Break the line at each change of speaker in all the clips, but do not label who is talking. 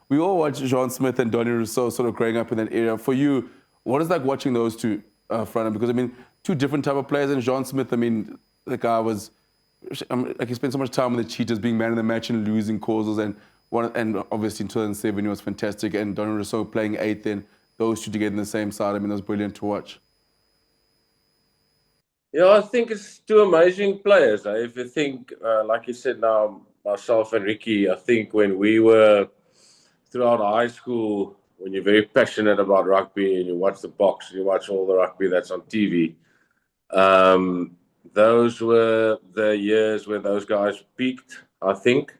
we all watched Juan Smith and Danie Rossouw sort of growing up in that area. For you, what is like watching those two, Fran? Because I mean, two different type of players. And Juan Smith, I mean, the guy was like he spent so much time with the Cheetahs, being man of the match and losing causes, and obviously in 2007 he was fantastic. And Danie Rossouw playing eighth, and those two together in the same side. I mean, that was brilliant to watch.
Yeah, I think it's two amazing players. If you think, like you said now, myself and Ricky, I think when we were throughout high school, when you're very passionate about rugby and you watch the box and you watch all the rugby that's on TV, those were the years where those guys peaked, I think.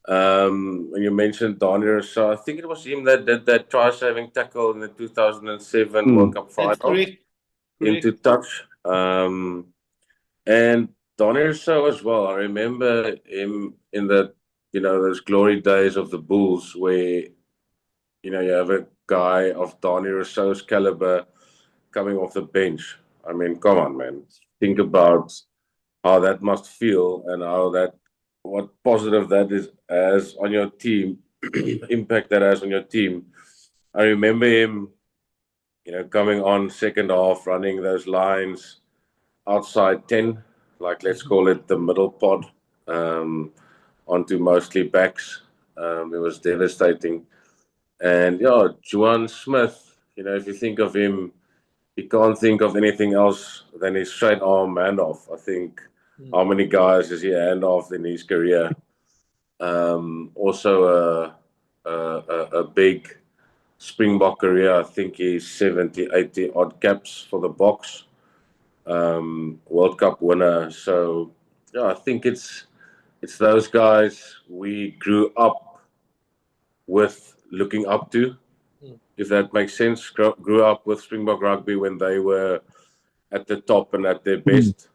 When you mentioned Danie, so I think it was him that did that try-saving tackle in the 2007 World Cup
That's
final
correct.
into touch. And Danie Rossouw as well. I remember him in the, those glory days of the Bulls where, you have a guy of Danie Rossouw's caliber coming off the bench. I mean, come on, man. Think about how that must feel and what positive that is as on your team, impact that has on your team. I remember him, coming on second half, running those lines outside 10, like let's call it the middle pod, onto mostly backs. It was devastating. And yeah, Juan Smith, if you think of him, you can't think of anything else than his straight arm handoff. I think how many guys has he handoff in his career? Also a big Springbok career. I think he's 70, 80 odd caps for the Boks. World Cup winner. So yeah, I think it's those guys we grew up with, looking up to, if that makes sense. Grew up with Springbok rugby when they were at the top and at their best.